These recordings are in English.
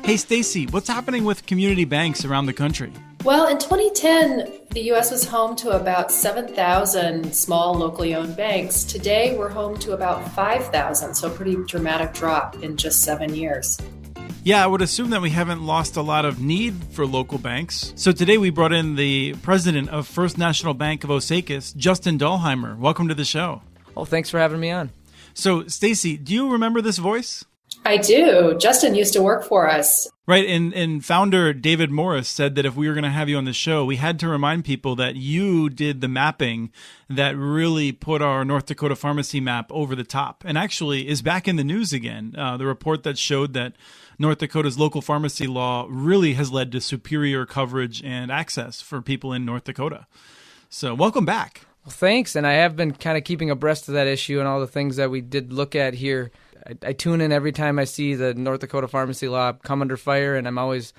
Hey, Stacy, what's happening with community banks around the country? Well, in 2010, the U.S. was home to about 7,000 small locally owned banks. Today, we're home to about 5,000, so a pretty dramatic drop in just 7 years. Yeah, I would assume that we haven't lost a lot of need for local banks. So today we brought in the president of First National Bank of Osakis, Justin Dahlheimer. Welcome to the show. Oh, thanks for having me on. So, Stacy, do you remember this voice? I do. Justin used to work for us. Right, and founder David Morris said that if we were going to have you on the show, we had to remind people that you did the mapping that really put our North Dakota pharmacy map over the top and actually is back in the news again. The report that showed that North Dakota's local pharmacy law really has led to superior coverage and access for people in North Dakota. So welcome back. Well, thanks, and I have been kind of keeping abreast of that issue and all the things that we did look at here. I tune in every time I see the North Dakota pharmacy law come under fire, and I'm always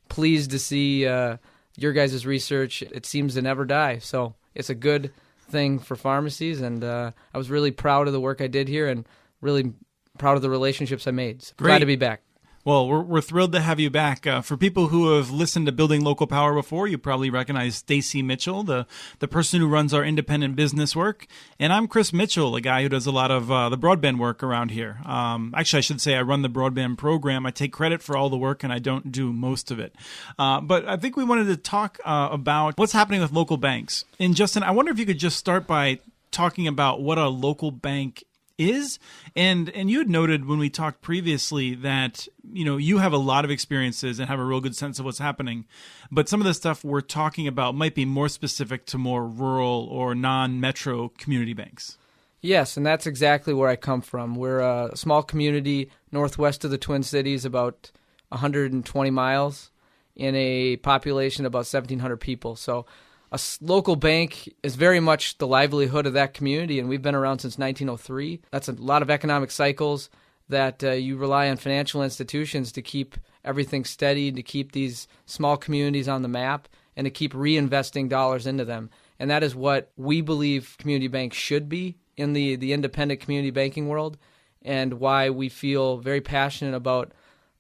pleased to see your guys' research. It seems to never die, so it's a good thing for pharmacies, and I was really proud of the work I did here and really proud of the relationships I made. So glad to be back. Well, we're thrilled to have you back. For people who have listened to Building Local Power before, you probably recognize Stacy Mitchell, the person who runs our independent business work. And I'm Chris Mitchell, a guy who does a lot of the broadband work around here. Actually, I should say I run the broadband program. I take credit for all the work, and I don't do most of it. But I think we wanted to talk about what's happening with local banks. And Justin, I wonder if you could just start by talking about what a local bank is. And you had noted when we talked previously that, you have a lot of experiences and have a real good sense of what's happening. But some of the stuff we're talking about might be more specific to more rural or non-metro community banks. Yes, and that's exactly where I come from. We're a small community northwest of the Twin Cities, about 120 miles, in a population of about 1,700 people. So a local bank is very much the livelihood of that community, and we've been around since 1903. That's a lot of economic cycles that you rely on financial institutions to keep everything steady, to keep these small communities on the map, and to keep reinvesting dollars into them. And that is what we believe community banks should be in the independent community banking world, and why we feel very passionate about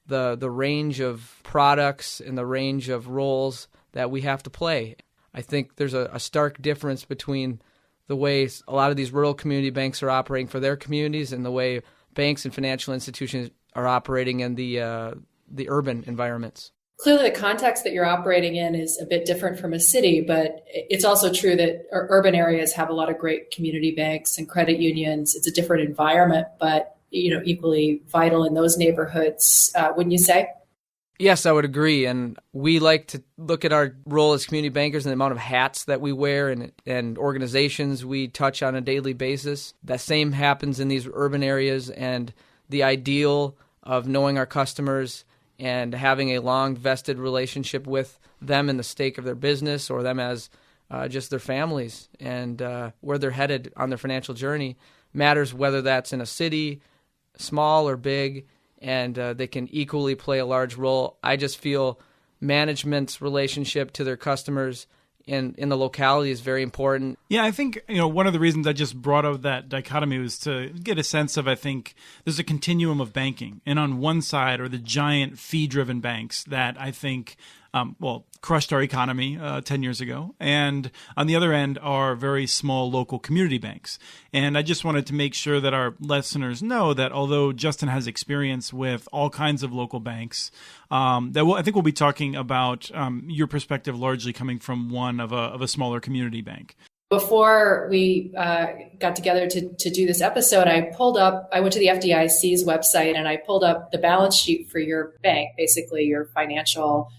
the range of products and the range of roles that we have to play. I think there's a stark difference between the way a lot of these rural community banks are operating for their communities and the way banks and financial institutions are operating in the urban environments. Clearly, the context that you're operating in is a bit different from a city, but it's also true that our urban areas have a lot of great community banks and credit unions. It's a different environment, but equally vital in those neighborhoods, wouldn't you say? Yes, I would agree. And we like to look at our role as community bankers and the amount of hats that we wear and organizations we touch on a daily basis. That same happens in these urban areas, and the ideal of knowing our customers and having a long vested relationship with them in the stake of their business or them as just their families and where they're headed on their financial journey matters, whether that's in a city, small or big, and they can equally play a large role. I just feel management's relationship to their customers in the locality is very important. Yeah, I think, one of the reasons I just brought up that dichotomy was to get a sense of, I think, there's a continuum of banking. And on one side are the giant fee-driven banks that I think, crushed our economy 10 years ago. And on the other end are very small local community banks. And I just wanted to make sure that our listeners know that although Justin has experience with all kinds of local banks, I think we'll be talking about your perspective largely coming from one of a smaller community bank. Before we got together to do this episode, I went to the FDIC's website and I pulled up the balance sheet for your bank, basically your financial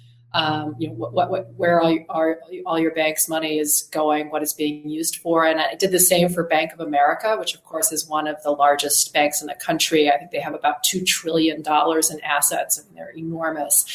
where all your bank's money is going, what it's being used for. And I did the same for Bank of America, which of course is one of the largest banks in the country. I think they have about $2 trillion in assets. I mean, they're enormous.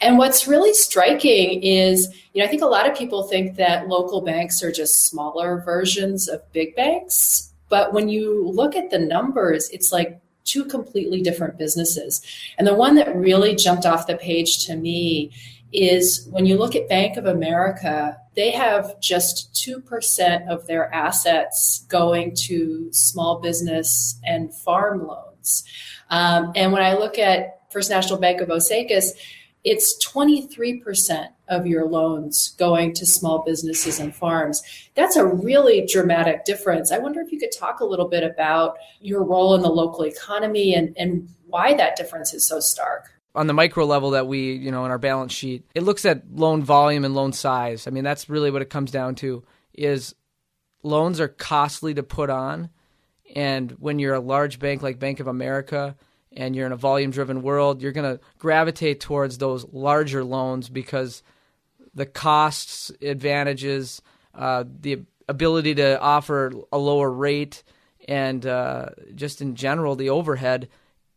And what's really striking is, I think a lot of people think that local banks are just smaller versions of big banks. But when you look at the numbers, it's like two completely different businesses. And the one that really jumped off the page to me is when you look at Bank of America, they have just 2% of their assets going to small business and farm loans. And when I look at First National Bank of Osakas, it's 23% of your loans going to small businesses and farms. That's a really dramatic difference. I wonder if you could talk a little bit about your role in the local economy and why that difference is so stark. On the micro level that we, in our balance sheet, it looks at loan volume and loan size. I mean, that's really what it comes down to, is loans are costly to put on. And when you're a large bank like Bank of America and you're in a volume-driven world, you're going to gravitate towards those larger loans because the costs, advantages, the ability to offer a lower rate, and just in general, the overhead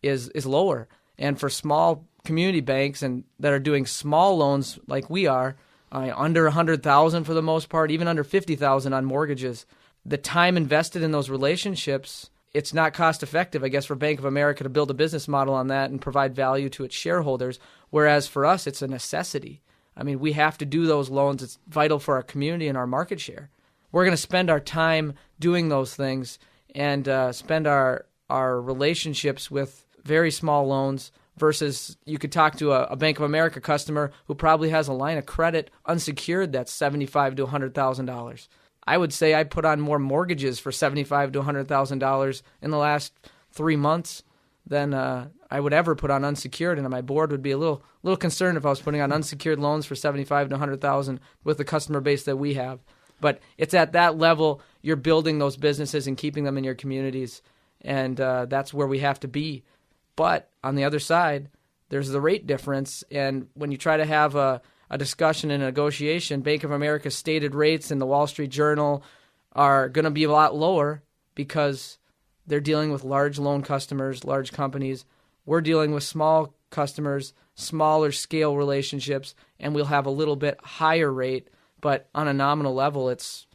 is lower. And for small community banks and that are doing small loans like we are, under $100,000 for the most part, even under $50,000 on mortgages, the time invested in those relationships, it's not cost effective, I guess, for Bank of America to build a business model on that and provide value to its shareholders, whereas for us, it's a necessity. I mean, we have to do those loans. It's vital for our community and our market share. We're going to spend our time doing those things and spend our relationships with very small loans versus you could talk to a Bank of America customer who probably has a line of credit unsecured that's $75,000 to $100,000. I would say I put on more mortgages for $75,000 to $100,000 in the last 3 months than I would ever put on unsecured, and my board would be a little concerned if I was putting on unsecured loans for $75,000 to $100,000 with the customer base that we have. But it's at that level you're building those businesses and keeping them in your communities, and that's where we have to be. But on the other side, there's the rate difference, and when you try to have a discussion and a negotiation, Bank of America's stated rates in the Wall Street Journal are going to be a lot lower because they're dealing with large loan customers, large companies. We're dealing with small customers, smaller scale relationships, and we'll have a little bit higher rate, but on a nominal level, it's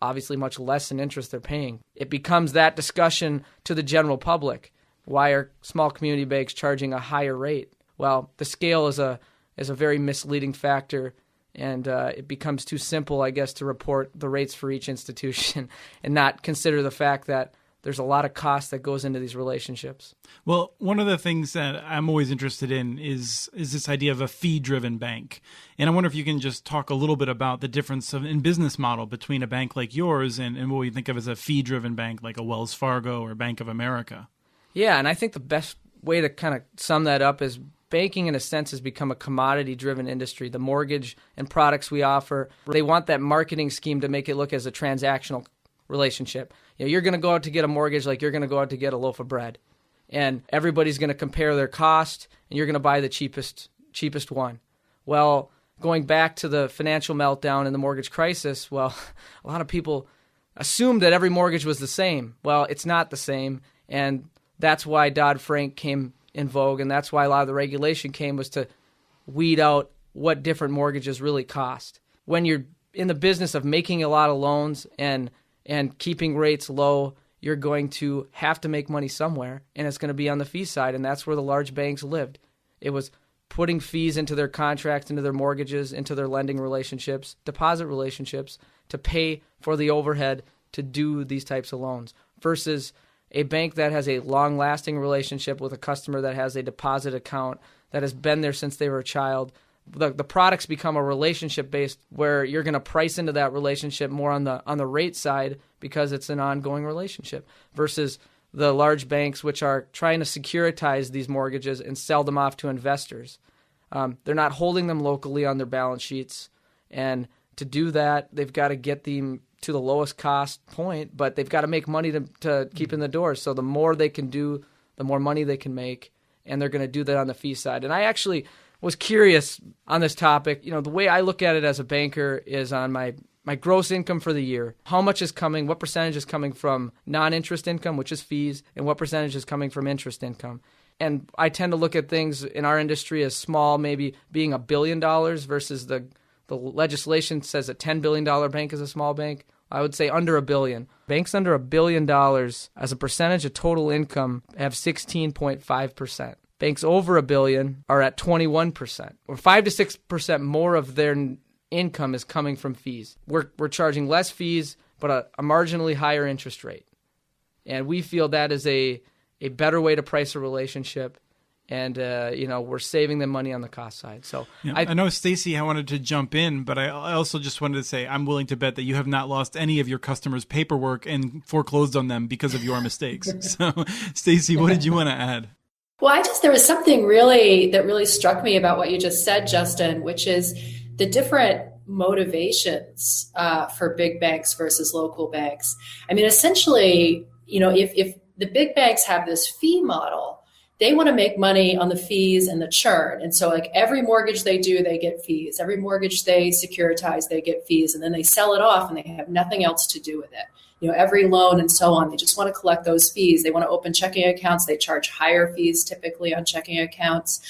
obviously much less in interest they're paying. It becomes that discussion to the general public. Why are small community banks charging a higher rate? Well, the scale is a very misleading factor, and it becomes too simple, I guess, to report the rates for each institution and not consider the fact that there's a lot of cost that goes into these relationships. Well, one of the things that I'm always interested in is this idea of a fee-driven bank. And I wonder if you can just talk a little bit about the difference in business model between a bank like yours and what we think of as a fee-driven bank like a Wells Fargo or Bank of America. Yeah, and I think the best way to kind of sum that up is banking, in a sense, has become a commodity-driven industry. The mortgage and products we offer, they want that marketing scheme to make it look as a transactional relationship. You're going to go out to get a mortgage like you're going to go out to get a loaf of bread. And everybody's going to compare their cost, and you're going to buy the cheapest one. Well, going back to the financial meltdown and the mortgage crisis, well, a lot of people assumed that every mortgage was the same. Well, it's not the same, and that's why Dodd-Frank came in vogue, and that's why a lot of the regulation came, was to weed out what different mortgages really cost. When you're in the business of making a lot of loans and keeping rates low, you're going to have to make money somewhere, and it's going to be on the fee side, and that's where the large banks lived. It was putting fees into their contracts, into their mortgages, into their lending relationships, deposit relationships, to pay for the overhead to do these types of loans, versus a bank that has a long-lasting relationship with a customer that has a deposit account that has been there since they were a child. The products become a relationship-based, where you're going to price into that relationship more on the rate side because it's an ongoing relationship, versus the large banks, which are trying to securitize these mortgages and sell them off to investors. They're not holding them locally on their balance sheets, and to do that, they've got to get them to the lowest cost point, but they've got to make money to keep in the doors. So the more they can do, the more money they can make, and they're going to do that on the fee side. And I actually was curious on this topic. The way I look at it as a banker is on my gross income for the year. How much is coming, what percentage is coming from non-interest income, which is fees, and what percentage is coming from interest income. And I tend to look at things in our industry as small, maybe being $1 billion versus the legislation says a $10 billion bank is a small bank. I would say under $1 billion. Banks under $1 billion as a percentage of total income have 16.5%. Banks over $1 billion are at 21%, or 5 to 6% more of their income is coming from fees. We're charging less fees, but a marginally higher interest rate. And we feel that is a better way to price a relationship, And, we're saving them money on the cost side. So yeah, I know, Stacy, I wanted to jump in, but I also just wanted to say I'm willing to bet that you have not lost any of your customers' paperwork and foreclosed on them because of your mistakes. So, Stacy, what did you want to add? Well, there was something that really struck me about what you just said, Justin, which is the different motivations for big banks versus local banks. I mean, essentially, if the big banks have this fee model, they want to make money on the fees and the churn. And so like every mortgage they do, they get fees. Every mortgage they securitize, they get fees. And then they sell it off and they have nothing else to do with it. Every loan and so on, they just want to collect those fees. They want to open checking accounts. They charge higher fees typically on checking accounts.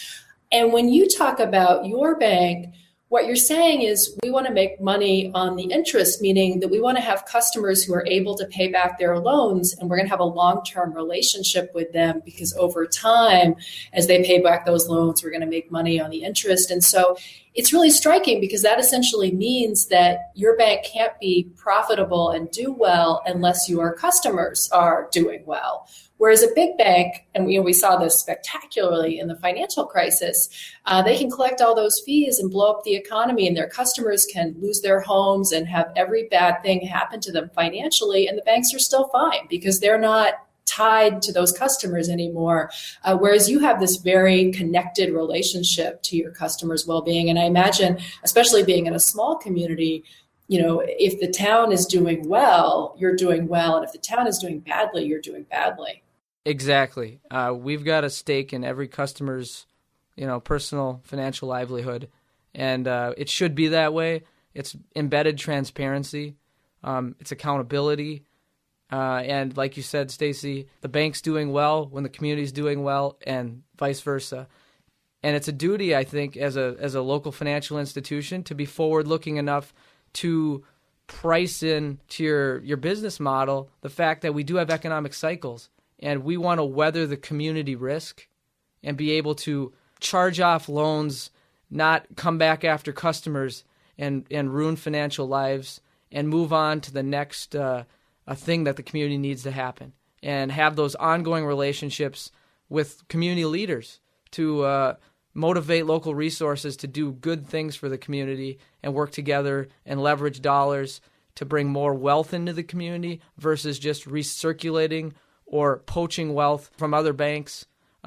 And when you talk about your bank, what you're saying is we want to make money on the interest, meaning that we want to have customers who are able to pay back their loans, and we're going to have a long-term relationship with them because over time, as they pay back those loans, we're going to make money on the interest. And so it's really striking because that essentially means that your bank can't be profitable and do well unless your customers are doing well. Whereas a big bank, and we saw this spectacularly in the financial crisis, they can collect all those fees and blow up the economy, and their customers can lose their homes and have every bad thing happen to them financially, and the banks are still fine because they're not tied to those customers anymore. Whereas you have this very connected relationship to your customers' well-being. And I imagine, especially being in a small community, if the town is doing well, you're doing well. And if the town is doing badly, you're doing badly. Exactly. We've got a stake in every customer's, personal financial livelihood. And it should be that way. It's embedded transparency. It's accountability. And like you said, Stacy, the bank's doing well when the community's doing well and vice versa. And it's a duty, I think, as a local financial institution to be forward-looking enough to price in to your business model the fact that we do have economic cycles. And we want to weather the community risk and be able to charge off loans, not come back after customers and ruin financial lives and move on to the next a thing that the community needs to happen, and have those ongoing relationships with community leaders to motivate local resources to do good things for the community and work together and leverage dollars to bring more wealth into the community versus just recirculating or poaching wealth from other banks.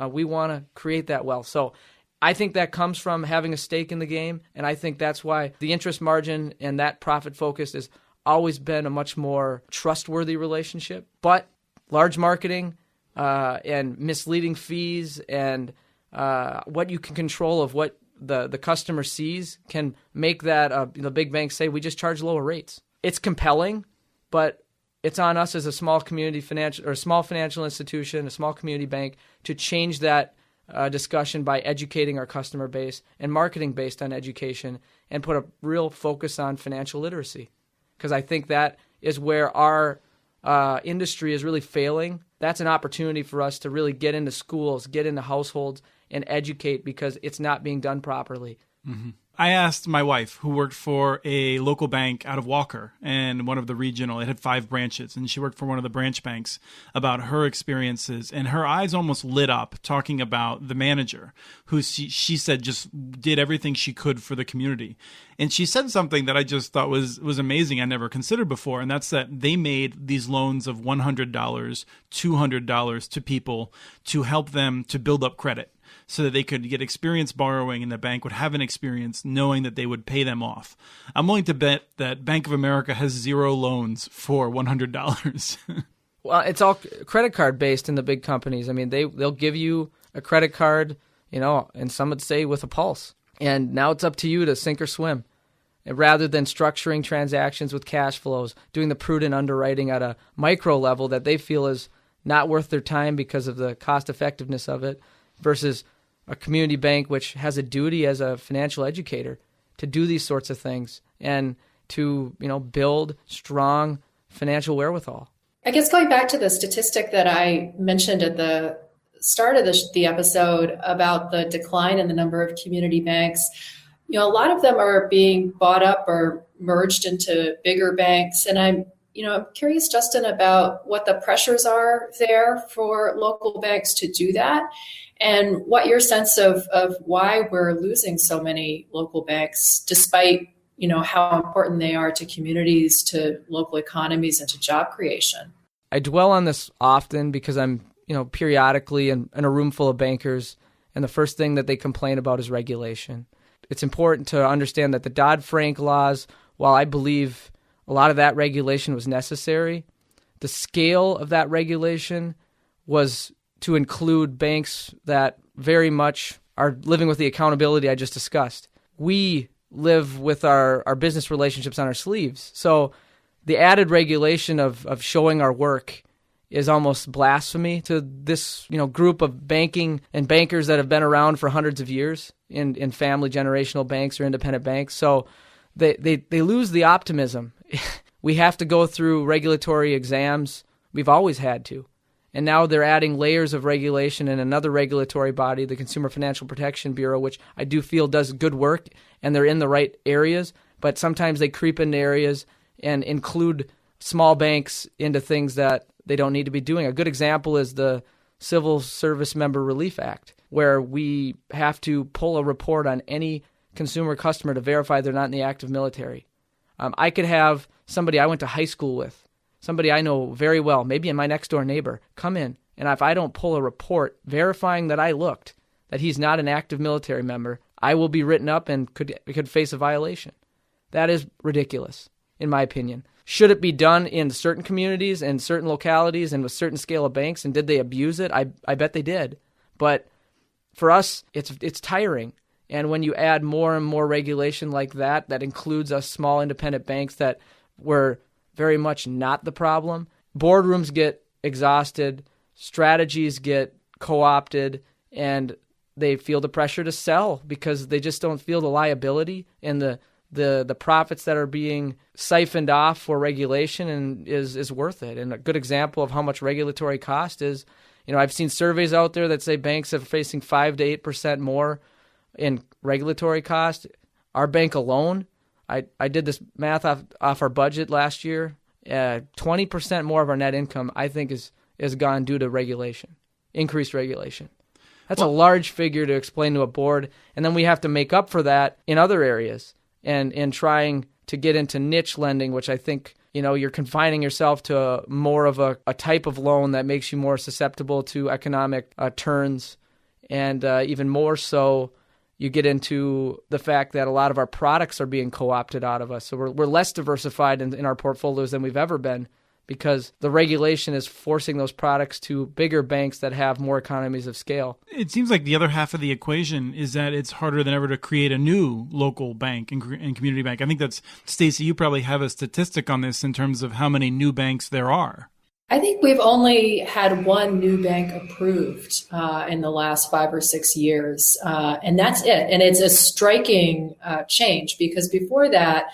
We want to create that wealth. So I think that comes from having a stake in the game, and I think that's why the interest margin and that profit focus has always been a much more trustworthy relationship. But large marketing and misleading fees and what you can control of what the customer sees can make that the big banks say we just charge lower rates. It's compelling, but it's on us as a small community small financial institution, a small community bank, to change that discussion by educating our customer base and marketing based on education and put a real focus on financial literacy. Because I think that is where our industry is really failing. That's an opportunity for us to really get into schools, get into households, and educate because it's not being done properly. Mm-hmm. I asked my wife, who worked for a local bank out of Walker and one of the regional, it had 5 branches, and she worked for one of the branch banks, about her experiences. And her eyes almost lit up talking about the manager, who she said just did everything she could for the community. And she said something that I just thought was amazing, I never considered before, and that's that they made these loans of $100, $200 to people to help them to build up credit, so that they could get experience borrowing and the bank would have an experience knowing that they would pay them off. I'm willing to bet that Bank of America has 0 loans for $100. Well, it's all credit card based in the big companies. I mean, they'll give you a credit card, and some would say with a pulse. And now it's up to you to sink or swim. And rather than structuring transactions with cash flows, doing the prudent underwriting at a micro level that they feel is not worth their time because of the cost effectiveness of it, versus a community bank which has a duty as a financial educator to do these sorts of things and to build strong financial wherewithal. I guess going back to the statistic that I mentioned at the start of the episode about the decline in the number of community banks, a lot of them are being bought up or merged into bigger banks. And I'm I'm curious, Justin, about what the pressures are there for local banks to do that, and what your sense of why we're losing so many local banks, despite how important they are to communities, to local economies, and to job creation. I dwell on this often because I'm, periodically in a room full of bankers, and the first thing that they complain about is regulation. It's important to understand that the Dodd-Frank laws, while I believe a lot of that regulation was necessary, the scale of that regulation was to include banks that very much are living with the accountability I just discussed. We live with our business relationships on our sleeves. So the added regulation of showing our work is almost blasphemy to this group of banking and bankers that have been around for hundreds of years in family generational banks or independent banks. So they lose the optimism. We have to go through regulatory exams. We've always had to. And now they're adding layers of regulation in another regulatory body, the Consumer Financial Protection Bureau, which I do feel does good work, and they're in the right areas, but sometimes they creep into areas and include small banks into things that they don't need to be doing. A good example is the Civil Service Member Relief Act, where we have to pull a report on any consumer customer to verify they're not in the active military. I could have somebody I went to high school with, somebody I know very well, maybe my next door neighbor, come in, and if I don't pull a report verifying that I looked, that he's not an active military member, I will be written up and could face a violation. That is ridiculous, in my opinion. Should it be done in certain communities and certain localities and with certain scale of banks, and did they abuse it? I bet they did. But for us, it's tiring. And when you add more and more regulation like that includes us small independent banks that were very much not the problem, boardrooms get exhausted, strategies get co-opted, and they feel the pressure to sell because they just don't feel the liability and the profits that are being siphoned off for regulation and is worth it. And a good example of how much regulatory cost is, I've seen surveys out there that say banks are facing 5 to 8% more in regulatory cost. Our bank alone, I did this math off our budget last year. 20% more of our net income, I think, is gone due to regulation, increased regulation. That's a large figure to explain to a board, and then we have to make up for that in other areas and trying to get into niche lending, which I think you're confining yourself to more of a type of loan that makes you more susceptible to economic turns, and even more so, you get into the fact that a lot of our products are being co-opted out of us. So we're less diversified in our portfolios than we've ever been because the regulation is forcing those products to bigger banks that have more economies of scale. It seems like the other half of the equation is that it's harder than ever to create a new local bank and community bank. I think that's, Stacey, you probably have a statistic on this in terms of how many new banks there are. I think we've only had one new bank approved in the last 5 or 6 years, and that's it. And it's a striking change because before that,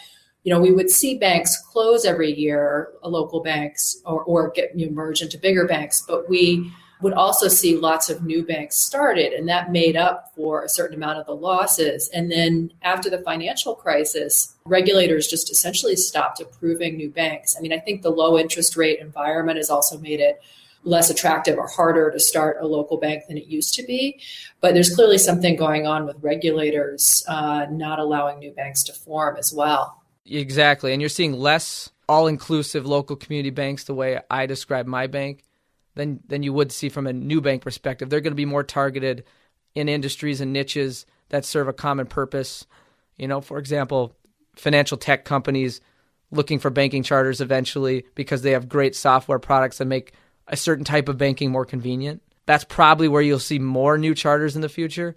we would see banks close every year, local banks, or get merge into bigger banks. But we would also see lots of new banks started, and that made up for a certain amount of the losses. And then after the financial crisis, regulators just essentially stopped approving new banks. I think the low interest rate environment has also made it less attractive or harder to start a local bank than it used to be. But there's clearly something going on with regulators not allowing new banks to form as well. Exactly. And you're seeing less all-inclusive local community banks the way I describe my bank than you would see from a new bank perspective. They're going to be more targeted in industries and niches that serve a common purpose. For example, financial tech companies looking for banking charters eventually because they have great software products that make a certain type of banking more convenient. That's probably where you'll see more new charters in the future.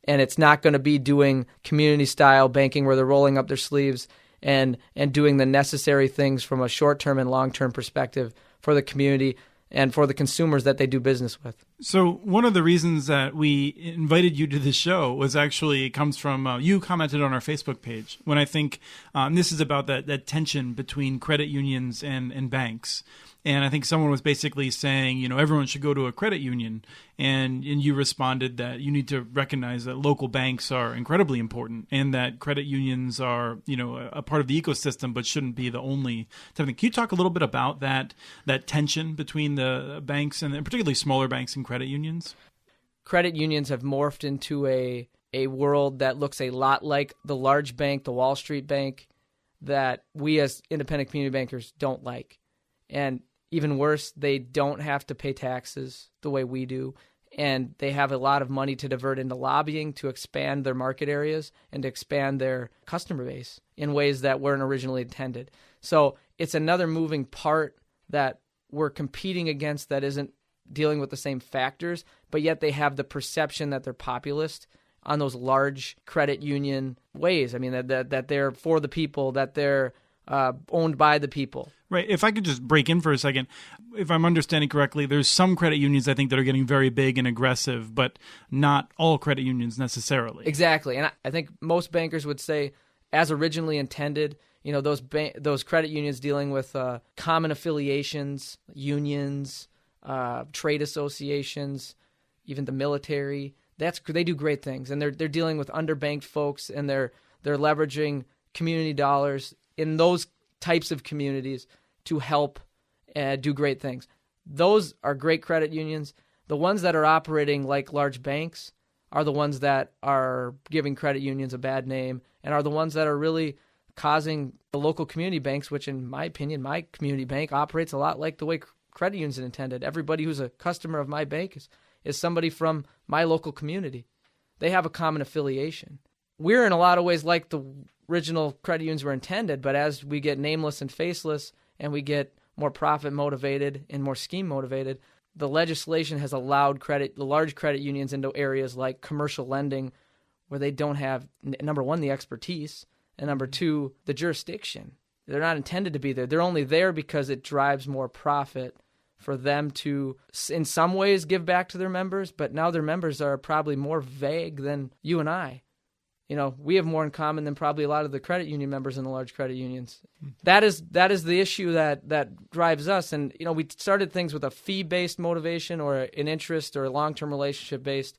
And it's not going to be doing community-style banking where they're rolling up their sleeves and doing the necessary things from a short-term and long-term perspective for the community and for the consumers that they do business with. So one of the reasons that we invited you to the show was actually comes from you commented on our Facebook page when I think this is about that tension between credit unions and banks. And I think someone was basically saying, everyone should go to a credit union. And you responded that you need to recognize that local banks are incredibly important and that credit unions are, a part of the ecosystem, but shouldn't be the only type of thing. Can you talk a little bit about that tension between the banks and particularly smaller banks and credit unions? Credit unions have morphed into a world that looks a lot like the large bank, the Wall Street bank, that we as independent community bankers don't like. And even worse, they don't have to pay taxes the way we do, and they have a lot of money to divert into lobbying to expand their market areas and to expand their customer base in ways that weren't originally intended. So it's another moving part that we're competing against that isn't dealing with the same factors, but yet they have the perception that they're populist on those large credit union ways. I mean, that they're for the people, that they're owned by the people. Right. If I could just break in for a second, if I'm understanding correctly, there's some credit unions I think that are getting very big and aggressive, but not all credit unions necessarily. Exactly. And I think most bankers would say, as originally intended, those credit unions dealing with common affiliations, unions, trade associations, even the military, they do great things. And they're dealing with underbanked folks, and they're leveraging community dollars in those types of communities to help do great things. Those are great credit unions. The ones that are operating like large banks are the ones that are giving credit unions a bad name and are the ones that are really causing the local community banks, which in my opinion, my community bank operates a lot like the way credit unions are intended. Everybody who's a customer of my bank is somebody from my local community. They have a common affiliation. We're in a lot of ways like the original credit unions were intended, but as we get nameless and faceless and we get more profit motivated and more scheme motivated, the legislation has allowed the large credit unions into areas like commercial lending where they don't have, number one, the expertise, and number two, the jurisdiction. They're not intended to be there. They're only there because it drives more profit for them to, in some ways, give back to their members, but now their members are probably more vague than you and I. We have more in common than probably a lot of the credit union members in the large credit unions. That is the issue that drives us. And, we started things with a fee-based motivation or an interest or a long-term relationship-based.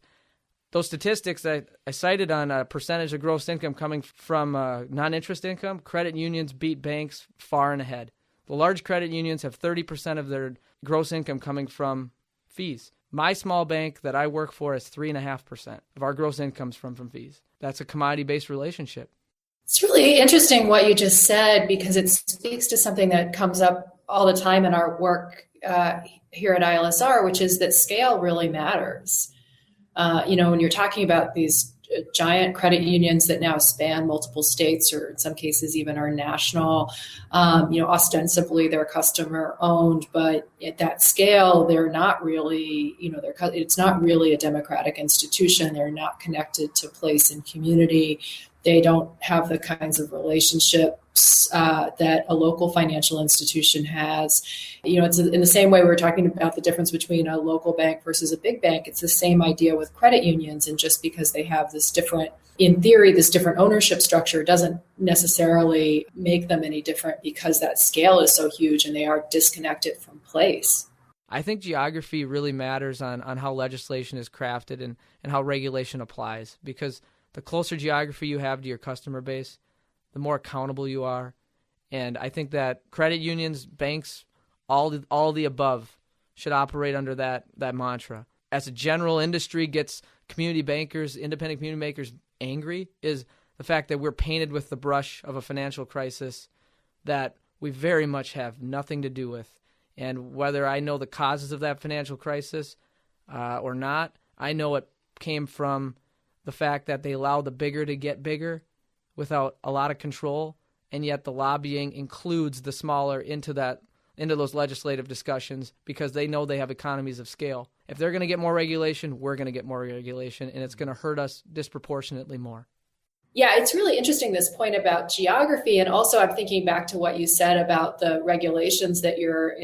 Those statistics that I cited on a percentage of gross income coming from non-interest income, credit unions beat banks far and ahead. The large credit unions have 30% of their gross income coming from fees. My small bank that I work for is 3.5% of our gross incomes from fees. That's a commodity-based relationship. It's really interesting what you just said, because it speaks to something that comes up all the time in our work here at ILSR, which is that scale really matters. When you're talking about these giant credit unions that now span multiple states, or in some cases even are national, ostensibly they're customer owned, but at that scale, they're not really, it's not really a democratic institution. They're not connected to place and community. They don't have the kinds of relationships that a local financial institution has. It's in the same way we're talking about the difference between a local bank versus a big bank. It's the same idea with credit unions. And just because they have this different ownership structure doesn't necessarily make them any different, because that scale is so huge and they are disconnected from place. I think geography really matters on how legislation is crafted and how regulation applies, because the closer geography you have to your customer base, the more accountable you are. And I think that credit unions, banks, all the above should operate under that mantra. As a general industry gets community bankers, independent community bankers angry, is the fact that we're painted with the brush of a financial crisis that we very much have nothing to do with. And whether I know the causes of that financial crisis or not, I know it came from the fact that they allow the bigger to get bigger without a lot of control, and yet the lobbying includes the smaller into those legislative discussions, because they know they have economies of scale. If they're going to get more regulation, we're going to get more regulation, and it's going to hurt us disproportionately more. Yeah, it's really interesting, this point about geography. And also I'm thinking back to what you said about the regulations that you're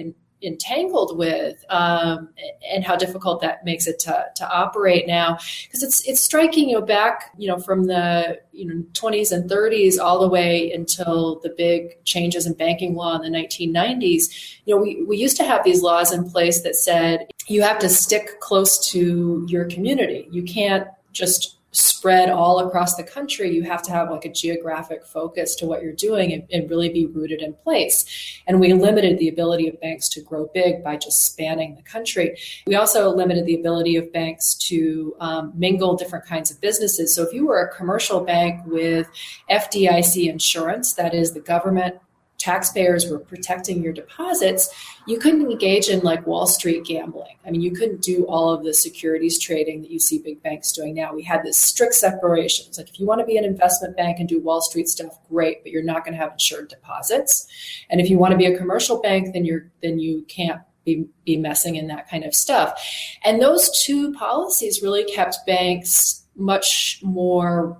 entangled with, and how difficult that makes it to operate now. Because it's striking, back, from the 20s and 30s all the way until the big changes in banking law in the 1990s. We used to have these laws in place that said you have to stick close to your community. You can't just spread all across the country. You have to have like a geographic focus to what you're doing and really be rooted in place. And we limited the ability of banks to grow big by just spanning the country. We also limited the ability of banks to mingle different kinds of businesses. So if you were a commercial bank with FDIC insurance, that is the government, taxpayers were protecting your deposits, you couldn't engage in like Wall Street gambling. I mean, you couldn't do all of the securities trading that you see big banks doing now. We had this strict separation. It's like, if you want to be an investment bank and do Wall Street stuff, great, but you're not going to have insured deposits. And if you want to be a commercial bank, then you can't be messing in that kind of stuff. And those two policies really kept banks much more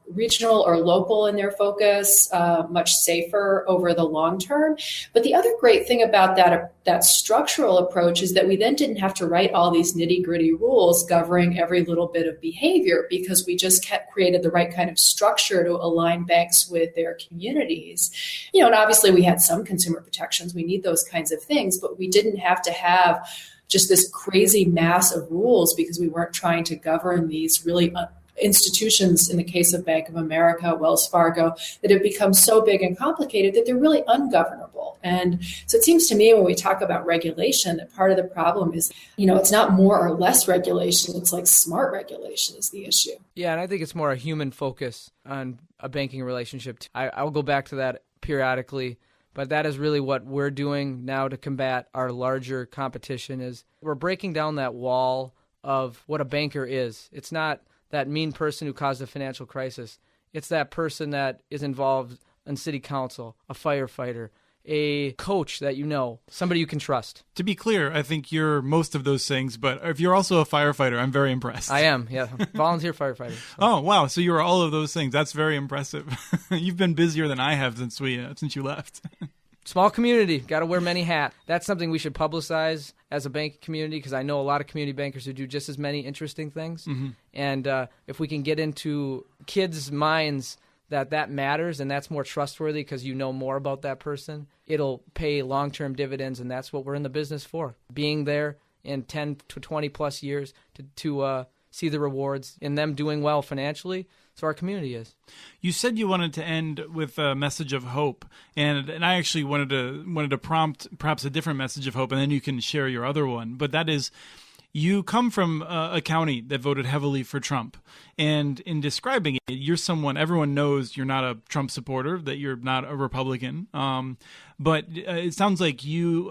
regional or local in their focus, much safer over the long term. But the other great thing about that structural approach is that we then didn't have to write all these nitty-gritty rules governing every little bit of behavior, because we just created the right kind of structure to align banks with their communities. And obviously we had some consumer protections. We need those kinds of things, but we didn't have to have just this crazy mass of rules, because we weren't trying to govern these really institutions, in the case of Bank of America, Wells Fargo, that have become so big and complicated that they're really ungovernable. And so it seems to me, when we talk about regulation, that part of the problem is, it's not more or less regulation. It's like smart regulation is the issue. Yeah, and I think it's more a human focus on a banking relationship. I'll go back to that periodically. But that is really what we're doing now to combat our larger competition. Is we're breaking down that wall of what a banker is. It's not that mean person who caused a financial crisis. It's that person that is involved in city council, a firefighter, a coach that somebody you can trust. To be clear, I think you're most of those things, but if you're also a firefighter, I'm very impressed. I am, yeah. Volunteer firefighter. So. Oh, wow. So you're all of those things. That's very impressive. You've been busier than I have since you left. Small community, got to wear many hats. That's something we should publicize as a bank community, because I know a lot of community bankers who do just as many interesting things. Mm-hmm. And if we can get into kids' minds that matters and that's more trustworthy because you know more about that person, it'll pay long-term dividends, and that's what we're in the business for. Being there in 10 to 20 plus years to see the rewards in them doing well financially. So our community is. You said you wanted to end with a message of hope, and I actually wanted to prompt perhaps a different message of hope, and then you can share your other one. But that is, you come from a county that voted heavily for Trump, and in describing it, you're someone everyone knows you're not a Trump supporter, that you're not a Republican. But it sounds like you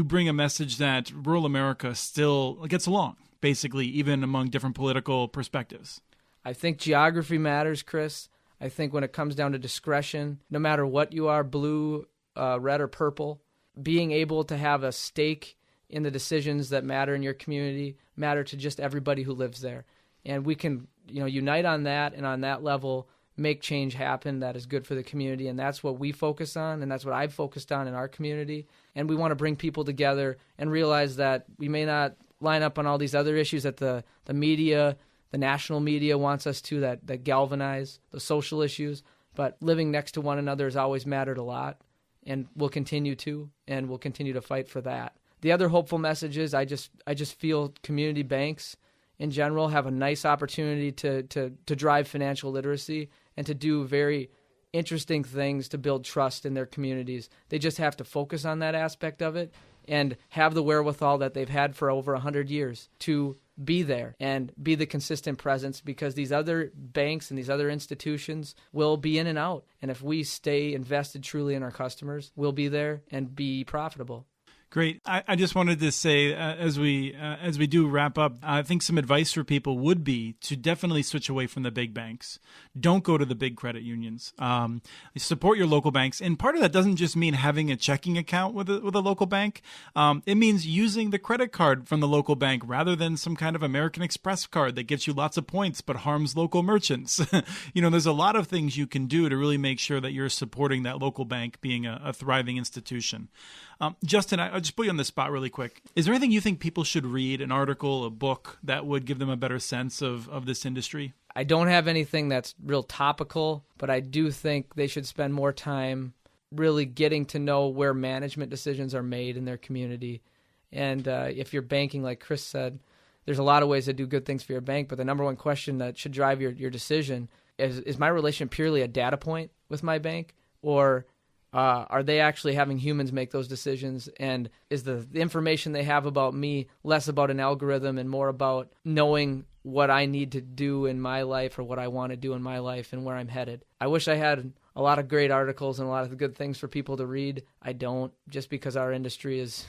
bring a message that rural America still gets along, basically, even among different political perspectives. I think geography matters, Chris. I think when it comes down to discretion, no matter what you are, blue, red, or purple, being able to have a stake in the decisions that matter in your community matter to just everybody who lives there. And we can, unite on that, and on that level make change happen that is good for the community. And that's what we focus on, and that's what I've focused on in our community. And we want to bring people together and realize that we may not line up on all these other issues that the media, the national media wants us to, that galvanize the social issues, but living next to one another has always mattered a lot, and will continue to, and we'll continue to fight for that. The other hopeful message is I just feel community banks in general have a nice opportunity to drive financial literacy and to do very interesting things to build trust in their communities. They just have to focus on that aspect of it and have the wherewithal that they've had for over 100 years to be there and be the consistent presence, because these other banks and these other institutions will be in and out. And if we stay invested truly in our customers, we'll be there and be profitable. Great. I just wanted to say, as we do wrap up, I think some advice for people would be to definitely switch away from the big banks. Don't go to the big credit unions. Support your local banks. And part of that doesn't just mean having a checking account with a local bank. It means using the credit card from the local bank rather than some kind of American Express card that gets you lots of points but harms local merchants. There's a lot of things you can do to really make sure that you're supporting that local bank being a thriving institution. Justin, I'll just put you on the spot really quick. Is there anything you think people should read, an article, a book, that would give them a better sense of this industry? I don't have anything that's real topical, but I do think they should spend more time really getting to know where management decisions are made in their community. And if you're banking, like Chris said, there's a lot of ways to do good things for your bank, but the number one question that should drive your decision is my relationship purely a data point with my bank, or are they actually having humans make those decisions? And is the information they have about me less about an algorithm and more about knowing what I need to do in my life or what I want to do in my life and where I'm headed? I wish I had a lot of great articles and a lot of good things for people to read. I don't, just because our industry is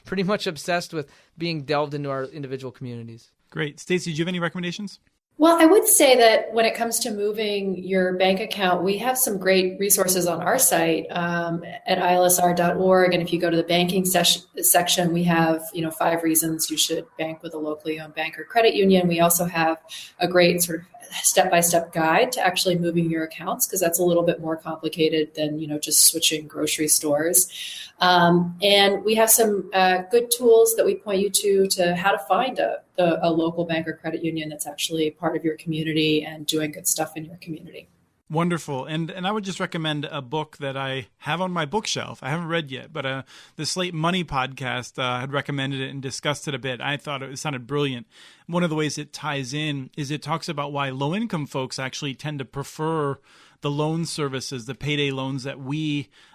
pretty much obsessed with being delved into our individual communities. Great. Stacey, do you have any recommendations? Well, I would say that when it comes to moving your bank account, we have some great resources on our site at ilsr.org. And if you go to the banking section, we have 5 reasons you should bank with a locally owned bank or credit union. We also have a great sort of step-by-step guide to actually moving your accounts, because that's a little bit more complicated than just switching grocery stores. And we have some good tools that we point you to how to find a local bank or credit union that's actually part of your community and doing good stuff in your community. Wonderful. And I would just recommend a book that I have on my bookshelf. I haven't read yet, but the Slate Money podcast had recommended it and discussed it a bit. I thought it sounded brilliant. One of the ways it ties in is it talks about why low-income folks actually tend to prefer the loan services, the payday loans that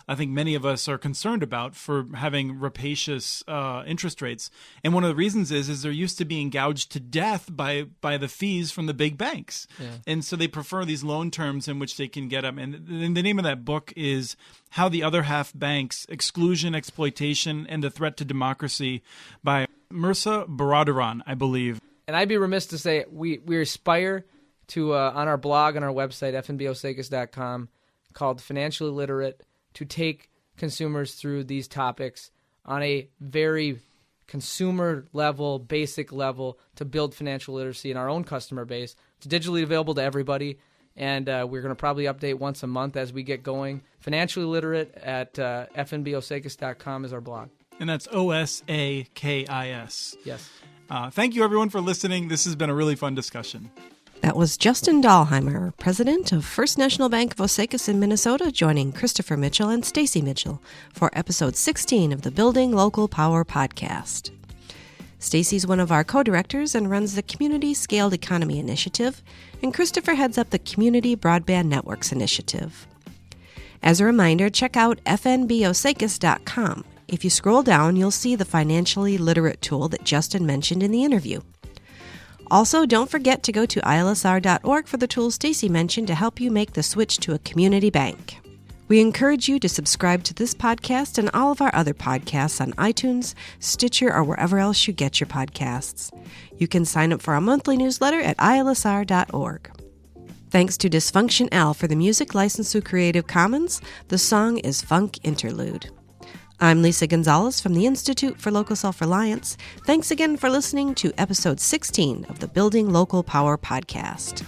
I think many of us are concerned about for having rapacious interest rates. And one of the reasons is they're used to being gouged to death by the fees from the big banks. Yeah. And so they prefer these loan terms in which they can get them. And the name of that book is How the Other Half Banks, Exclusion, Exploitation, and the Threat to Democracy by Mirza Baradaran, I believe. And I'd be remiss to say we aspire to, on our blog, on our website, fnbosakis.com, called Financially Literate, to take consumers through these topics on a very consumer level, basic level, to build financial literacy in our own customer base. It's digitally available to everybody, and we're going to probably update once a month as we get going. Financially Literate at fnbosakis.com is our blog. And that's OSAKIS. Yes. Thank you, everyone, for listening. This has been a really fun discussion. That was Justin Dahlheimer, president of First National Bank of Osakis in Minnesota, joining Christopher Mitchell and Stacey Mitchell for episode 16 of the Building Local Power podcast. Stacey's one of our co-directors and runs the Community Scaled Economy Initiative, and Christopher heads up the Community Broadband Networks Initiative. As a reminder, check out fnbosakis.com. If you scroll down, you'll see the financially literate tool that Justin mentioned in the interview. Also, don't forget to go to ilsr.org for the tools Stacey mentioned to help you make the switch to a community bank. We encourage you to subscribe to this podcast and all of our other podcasts on iTunes, Stitcher, or wherever else you get your podcasts. You can sign up for our monthly newsletter at ilsr.org. Thanks to Dysfunction L for the music licensed through Creative Commons. The song is Funk Interlude. I'm Lisa Gonzalez from the Institute for Local Self-Reliance. Thanks again for listening to episode 16 of the Building Local Power podcast.